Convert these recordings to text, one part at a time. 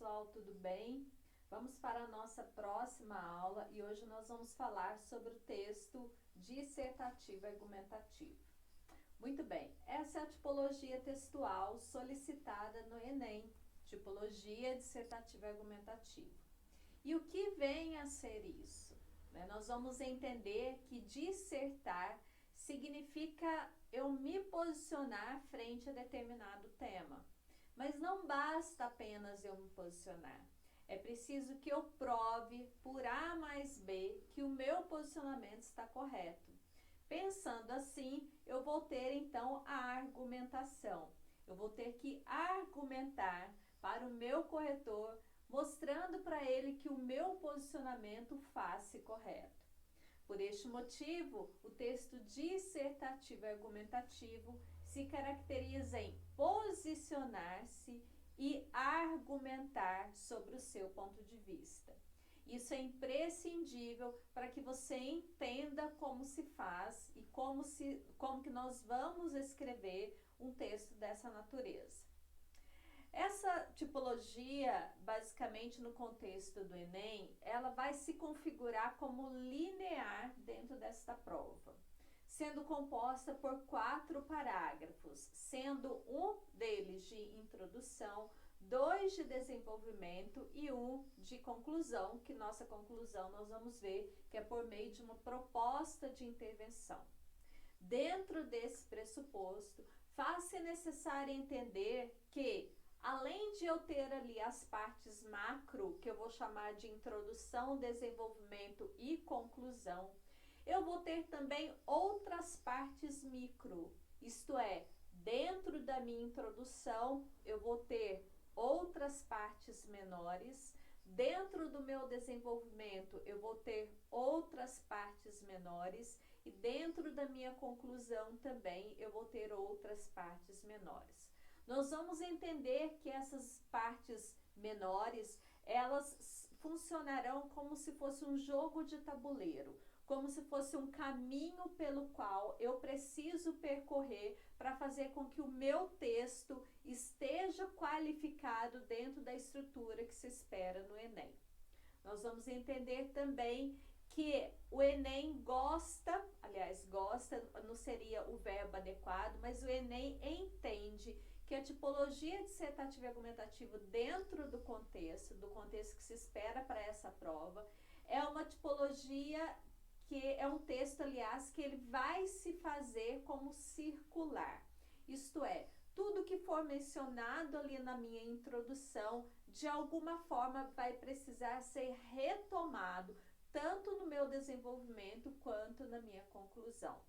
pessoal, tudo bem? Vamos para a nossa próxima aula e hoje nós vamos falar sobre o texto dissertativo argumentativo. Muito bem, essa é a tipologia textual solicitada no Enem, tipologia dissertativa argumentativa. E o que vem a ser isso? Nós vamos entender que dissertar significa eu me posicionar frente a determinado tema. Mas não basta apenas eu me posicionar. É preciso que eu prove por A mais B que o meu posicionamento está correto. Pensando assim, eu vou ter então a argumentação. Eu vou ter que argumentar para o meu corretor, mostrando para ele que o meu posicionamento faz-se correto. Por este motivo, o texto dissertativo e argumentativo se caracteriza em posicionar-se e argumentar sobre o seu ponto de vista. Isso é imprescindível para que você entenda como se faz e como que nós vamos escrever um texto dessa natureza. Essa tipologia, basicamente no contexto do Enem, ela vai se configurar como linear dentro desta prova, sendo composta por 4 parágrafos, sendo um deles de introdução, 2 de desenvolvimento e 1 de conclusão, que nossa conclusão nós vamos ver que é por meio de uma proposta de intervenção. Dentro desse pressuposto, faz-se necessário entender que além de eu ter ali as partes macro, que eu vou chamar de introdução, desenvolvimento e conclusão, eu vou ter também outras partes micro, isto é, dentro da minha introdução, eu vou ter outras partes menores, dentro do meu desenvolvimento, eu vou ter outras partes menores e dentro da minha conclusão também eu vou ter outras partes menores. Nós vamos entender que essas partes menores, elas funcionarão como se fosse um jogo de tabuleiro, como se fosse um caminho pelo qual eu preciso percorrer para fazer com que o meu texto esteja qualificado dentro da estrutura que se espera no Enem. Nós vamos entender também que o Enem gosta não seria o verbo adequado, mas o Enem entende que a tipologia dissertativa e argumentativa dentro do contexto que se espera para essa prova, é uma tipologia que é um texto, aliás, que ele vai se fazer como circular. Isto é, tudo que for mencionado ali na minha introdução, de alguma forma vai precisar ser retomado, tanto no meu desenvolvimento quanto na minha conclusão.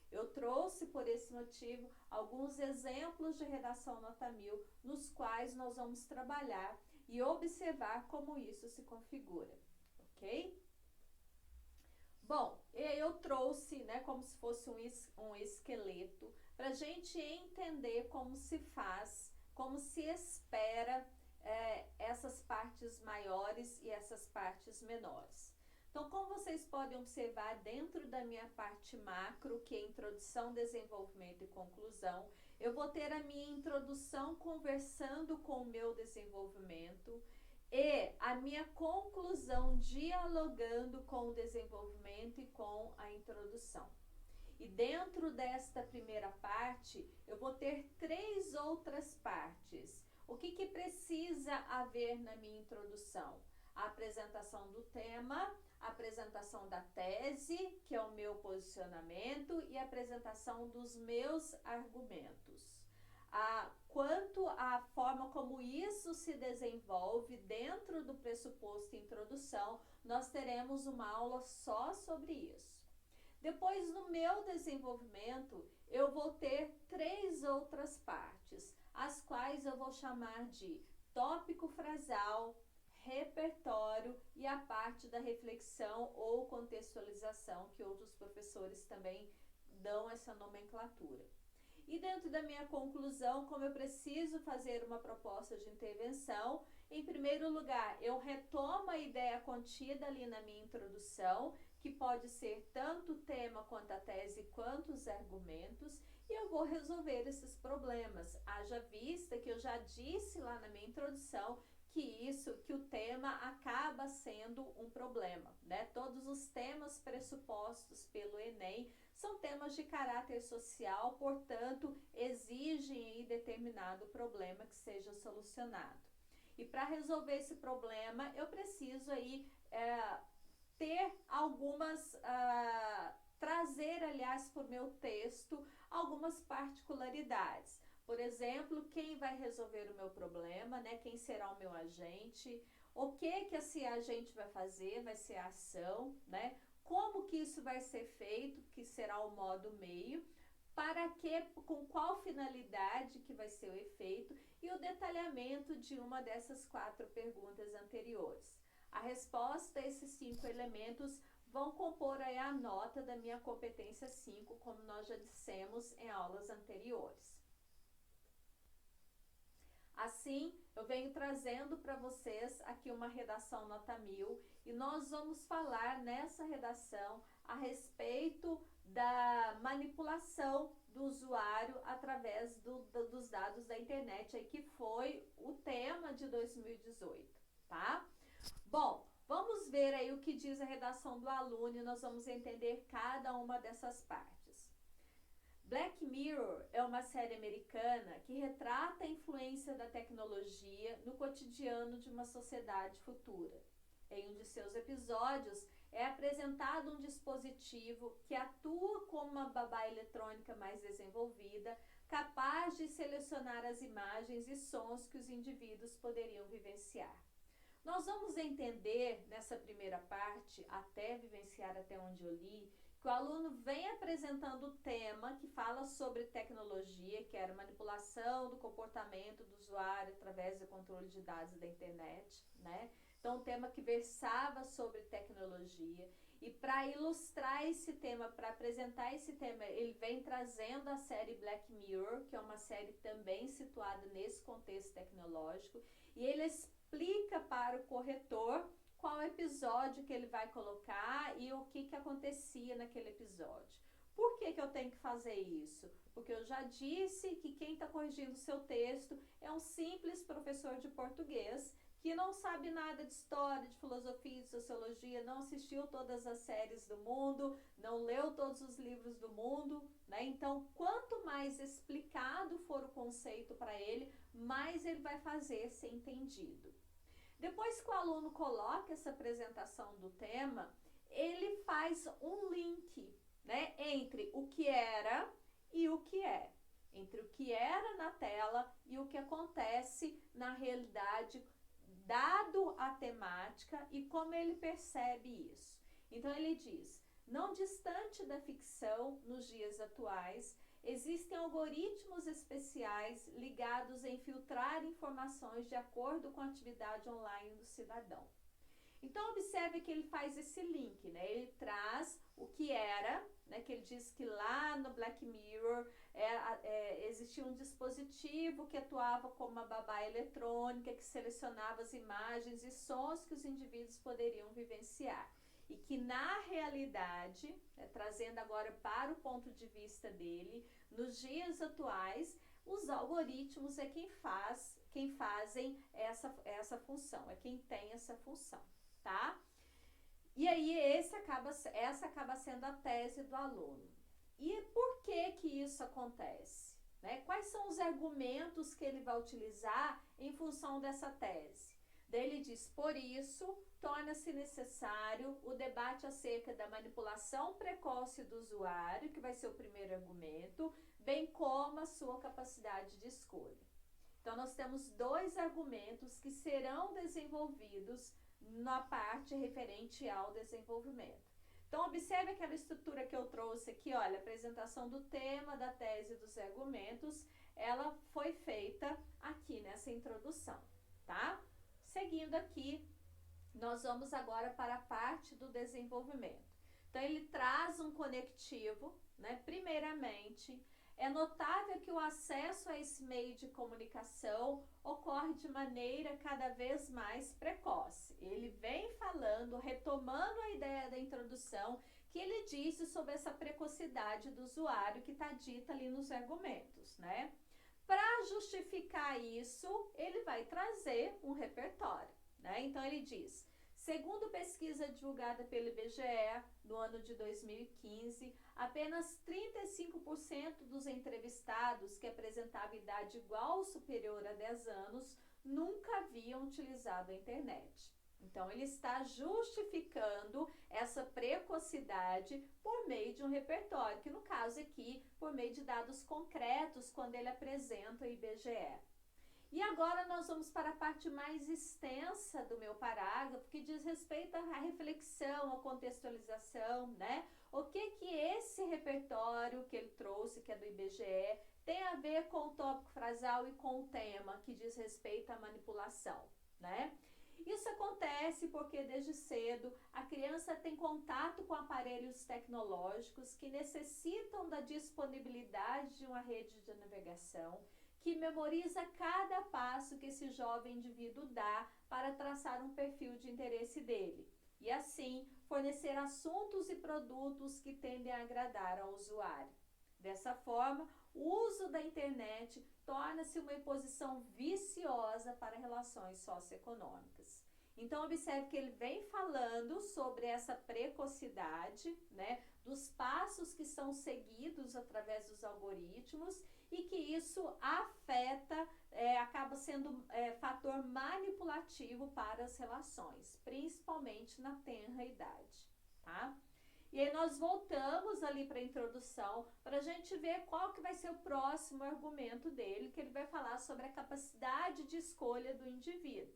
Eu trouxe, por esse motivo, alguns exemplos de redação nota 1000, nos quais nós vamos trabalhar e observar como isso se configura, ok? Bom, eu trouxe, como se fosse um esqueleto, para a gente entender como se faz, como se espera essas partes maiores e essas partes menores. Então, como vocês podem observar, dentro da minha parte macro, que é introdução, desenvolvimento e conclusão, eu vou ter a minha introdução conversando com o meu desenvolvimento e a minha conclusão dialogando com o desenvolvimento e com a introdução. E dentro desta primeira parte, eu vou ter 3 outras partes. O que precisa haver na minha introdução? A apresentação do tema, a apresentação da tese, que é o meu posicionamento, e a apresentação dos meus argumentos. Quanto à forma como isso se desenvolve dentro do pressuposto introdução, nós teremos uma aula só sobre isso. Depois, no meu desenvolvimento, eu vou ter 3 outras partes, as quais eu vou chamar de tópico frasal, repertório e a parte da reflexão ou contextualização, que outros professores também dão essa nomenclatura. E dentro da minha conclusão, como eu preciso fazer uma proposta de intervenção, em primeiro lugar, eu retomo a ideia contida ali na minha introdução, que pode ser tanto o tema quanto a tese, quanto os argumentos, e eu vou resolver esses problemas. Haja vista que eu já disse lá na minha introdução que o tema acaba sendo um problema, né? Todos os temas pressupostos pelo Enem são temas de caráter social, portanto, exigem aí determinado problema que seja solucionado. E para resolver esse problema, eu preciso aí ter algumas, trazer, aliás, por meu texto, algumas particularidades. Por exemplo, quem vai resolver o meu problema, né? Quem será o meu agente? O que esse agente vai fazer? Vai ser a ação, né? Como que isso vai ser feito? Que será o modo meio? Para que, com qual finalidade que vai ser o efeito? E o detalhamento de uma dessas 4 perguntas anteriores. A resposta a esses 5 elementos vão compor aí a nota da minha competência 5, como nós já dissemos em aulas anteriores. Assim, eu venho trazendo para vocês aqui uma redação nota 1000 e nós vamos falar nessa redação a respeito da manipulação do usuário através dos dados da internet, aí, que foi o tema de 2018, tá? Bom, vamos ver aí o que diz a redação do aluno e nós vamos entender cada uma dessas partes. Black Mirror é uma série americana que retrata a influência da tecnologia no cotidiano de uma sociedade futura. Em um de seus episódios, é apresentado um dispositivo que atua como uma babá eletrônica mais desenvolvida, capaz de selecionar as imagens e sons que os indivíduos poderiam vivenciar. Nós vamos entender nessa primeira parte, até vivenciar até onde eu li, que o aluno vem apresentando o tema que fala sobre tecnologia, que era manipulação do comportamento do usuário através do controle de dados da internet, né? Então, um tema que versava sobre tecnologia. E para ilustrar esse tema, para apresentar esse tema, ele vem trazendo a série Black Mirror, que é uma série também situada nesse contexto tecnológico, e ele explica para o corretor qual episódio que ele vai colocar e o que acontecia naquele episódio. Por que eu tenho que fazer isso? Porque eu já disse que quem está corrigindo o seu texto é um simples professor de português que não sabe nada de história, de filosofia, de sociologia, não assistiu todas as séries do mundo, não leu todos os livros do mundo, né? Então, quanto mais explicado for o conceito para ele, mais ele vai fazer ser entendido. Depois que o aluno coloca essa apresentação do tema, ele faz um link, né, entre o que era e o que é. Entre o que era na tela e o que acontece na realidade, dado a temática e como ele percebe isso. Então ele diz: não distante da ficção nos dias atuais, existem algoritmos especiais ligados a infiltrar informações de acordo com a atividade online do cidadão. Então, observe que ele faz esse link, né? Ele traz o que era, né? Que ele diz que lá no Black Mirror existia um dispositivo que atuava como uma babá eletrônica, que selecionava as imagens e sons que os indivíduos poderiam vivenciar. E que na realidade, trazendo agora para o ponto de vista dele, nos dias atuais, os algoritmos é quem fazem essa função, é quem tem essa função, tá? E aí essa acaba sendo a tese do aluno. E por que isso acontece? Né? Quais são os argumentos que ele vai utilizar em função dessa tese? Daí ele diz: por isso, torna-se necessário o debate acerca da manipulação precoce do usuário, que vai ser o primeiro argumento, bem como a sua capacidade de escolha. Então, nós temos 2 argumentos que serão desenvolvidos na parte referente ao desenvolvimento. Então, observe aquela estrutura que eu trouxe aqui, olha, a apresentação do tema, da tese e dos argumentos, ela foi feita aqui nessa introdução, tá? Seguindo aqui, nós vamos agora para a parte do desenvolvimento. Então, ele traz um conectivo, né? Primeiramente, é notável que o acesso a esse meio de comunicação ocorre de maneira cada vez mais precoce. Ele vem falando, retomando a ideia da introdução, que ele disse sobre essa precocidade do usuário que está dita ali nos argumentos, né? Para justificar isso, ele vai trazer um repertório, né? Então ele diz: segundo pesquisa divulgada pelo IBGE no ano de 2015, apenas 35% dos entrevistados que apresentavam idade igual ou superior a 10 anos nunca haviam utilizado a internet. Então, ele está justificando essa precocidade por meio de um repertório, que no caso aqui, por meio de dados concretos, quando ele apresenta o IBGE. E agora nós vamos para a parte mais extensa do meu parágrafo, que diz respeito à reflexão, à contextualização, né? O que esse repertório que ele trouxe, que é do IBGE, tem a ver com o tópico frasal e com o tema, que diz respeito à manipulação, né? Isso acontece porque desde cedo a criança tem contato com aparelhos tecnológicos que necessitam da disponibilidade de uma rede de navegação, que memoriza cada passo que esse jovem indivíduo dá para traçar um perfil de interesse dele, e assim fornecer assuntos e produtos que tendem a agradar ao usuário. Dessa forma, o uso da internet torna-se uma imposição viciosa para relações socioeconômicas. Então, observe que ele vem falando sobre essa precocidade, né, dos passos que são seguidos através dos algoritmos e que isso afeta, acaba sendo fator manipulativo para as relações, principalmente na tenra idade, tá? E aí nós voltamos ali para a introdução para a gente ver qual que vai ser o próximo argumento dele, que ele vai falar sobre a capacidade de escolha do indivíduo.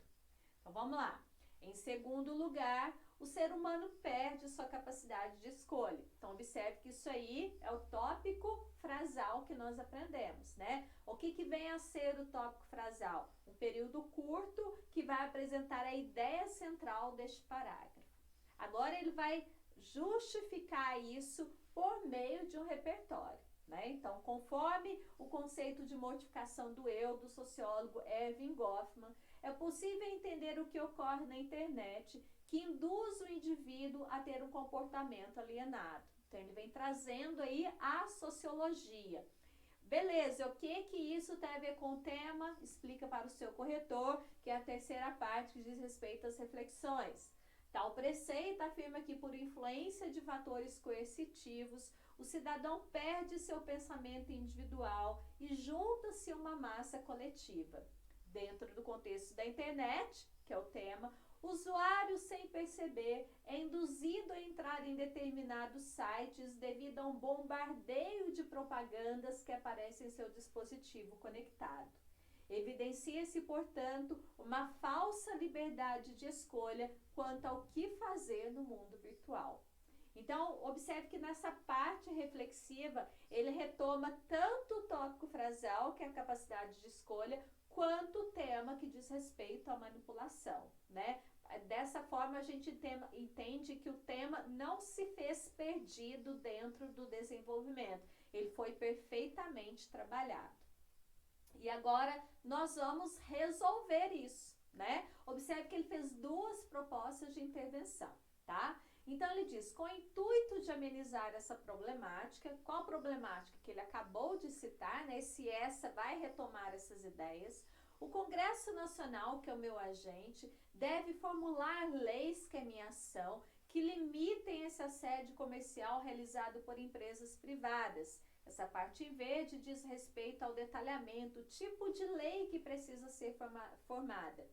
Então vamos lá. Em segundo lugar, o ser humano perde sua capacidade de escolha. Então observe que isso aí é o tópico frasal que nós aprendemos, né? O que vem a ser o tópico frasal? Um período curto que vai apresentar a ideia central deste parágrafo. Agora ele vai justificar isso por meio de um repertório, né? Então, conforme o conceito de mortificação do eu, do sociólogo Erving Goffman, é possível entender o que ocorre na internet que induz o indivíduo a ter um comportamento alienado. Então, ele vem trazendo aí a sociologia. Beleza, o que isso tem a ver com o tema? Explica para o seu corretor, que é a terceira parte que diz respeito às reflexões. Tal preceito afirma que, por influência de fatores coercitivos, o cidadão perde seu pensamento individual e junta-se a uma massa coletiva. Dentro do contexto da internet, que é o tema, o usuário, sem perceber, é induzido a entrar em determinados sites devido a um bombardeio de propagandas que aparecem em seu dispositivo conectado. Evidencia-se, portanto, uma falsa liberdade de escolha quanto ao que fazer no mundo virtual. Então, observe que nessa parte reflexiva, ele retoma tanto o tópico frasal, que é a capacidade de escolha, quanto o tema que diz respeito à manipulação, né? Dessa forma, a gente entende que o tema não se fez perdido dentro do desenvolvimento. Ele foi perfeitamente trabalhado. E agora nós vamos resolver isso, né? Observe que ele fez duas propostas de intervenção, tá? Então ele diz, com o intuito de amenizar essa problemática, qual problemática que ele acabou de citar, né? Essa vai retomar essas ideias. O Congresso Nacional, que é o meu agente, deve formular leis que é minha ação, que limitem esse assédio comercial realizado por empresas privadas. Essa parte em verde diz respeito ao detalhamento, o tipo de lei que precisa ser formada.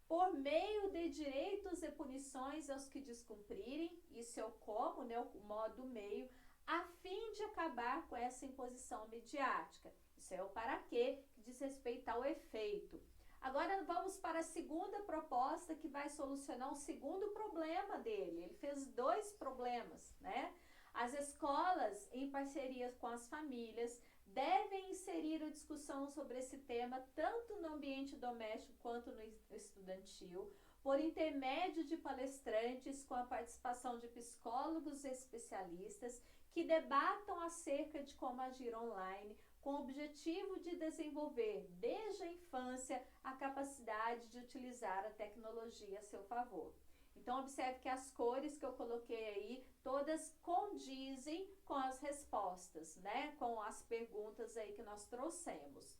Por meio de direitos e punições aos que descumprirem, isso é o como, né, o modo meio, a fim de acabar com essa imposição midiática. Isso é o para quê, que diz respeito ao efeito. Agora vamos para a segunda proposta, que vai solucionar o segundo problema dele. Ele fez dois problemas, né? As escolas, em parceria com as famílias, devem inserir a discussão sobre esse tema tanto no ambiente doméstico quanto no estudantil, por intermédio de palestrantes com a participação de psicólogos e especialistas que debatam acerca de como agir online, com o objetivo de desenvolver desde a infância a capacidade de utilizar a tecnologia a seu favor. Então, observe que as cores que eu coloquei aí, todas condizem com as respostas, né? Com as perguntas aí que nós trouxemos.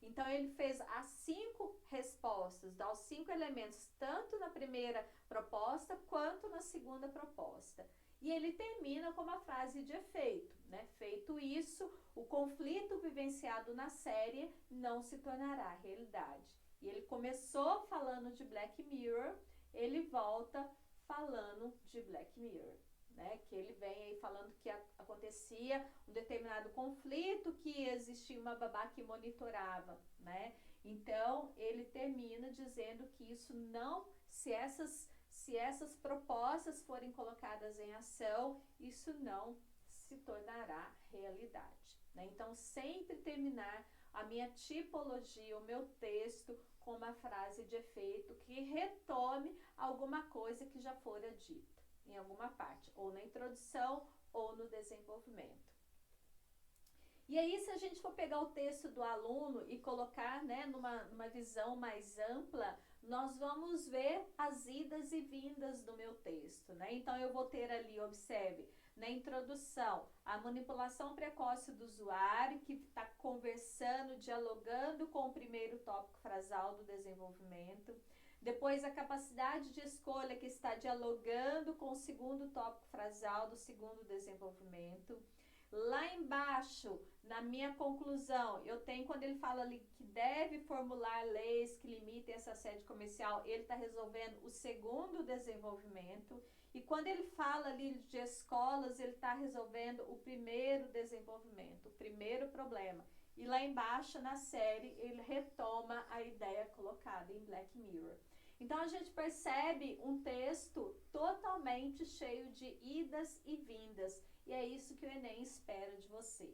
Então, ele fez as 5 respostas, aos 5 elementos, tanto na primeira proposta quanto na segunda proposta. E ele termina com uma frase de efeito, né? Feito isso, o conflito vivenciado na série não se tornará realidade. E ele começou falando de Black Mirror, ele volta falando de Black Mirror, né? Que ele vem aí falando que acontecia um determinado conflito, que existia uma babá que monitorava, né? Então, ele termina dizendo que isso não, se essas propostas forem colocadas em ação, isso não se tornará realidade, né? Então, sempre terminar a minha tipologia, o meu texto, com uma frase de efeito que retome alguma coisa que já fora dita em alguma parte, ou na introdução ou no desenvolvimento. E aí, se a gente for pegar o texto do aluno e colocar, né, numa visão mais ampla, nós vamos ver as idas e vindas do meu texto, né? Então, eu vou ter ali, observe, na introdução, a manipulação precoce do usuário, que está conversando, dialogando com o primeiro tópico frasal do desenvolvimento. Depois, a capacidade de escolha, que está dialogando com o segundo tópico frasal do segundo desenvolvimento. Lá embaixo, na minha conclusão, eu tenho, quando ele fala ali que deve formular leis que limitem essa sede comercial, ele está resolvendo o segundo desenvolvimento. E quando ele fala ali de escolas, ele está resolvendo o primeiro desenvolvimento, o primeiro problema. E lá embaixo, na série, ele retoma a ideia colocada em Black Mirror. Então, a gente percebe um texto totalmente cheio de idas e vindas. E é isso que o Enem espera de você.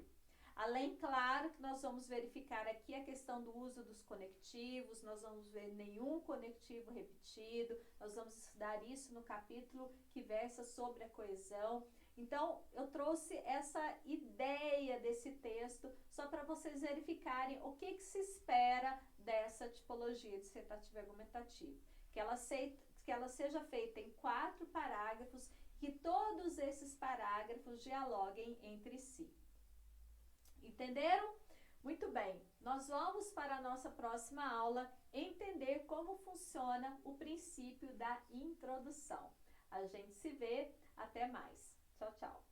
Além, claro, que nós vamos verificar aqui a questão do uso dos conectivos, nós vamos ver nenhum conectivo repetido, nós vamos estudar isso no capítulo que versa sobre a coesão. Então, eu trouxe essa ideia desse texto só para vocês verificarem o que se espera dessa tipologia dissertativa argumentativa. Que ela seja feita em 4 parágrafos, que todos esses parágrafos dialoguem entre si. Entenderam? Muito bem, nós vamos para a nossa próxima aula entender como funciona o princípio da introdução. A gente se vê, até mais. Tchau, tchau.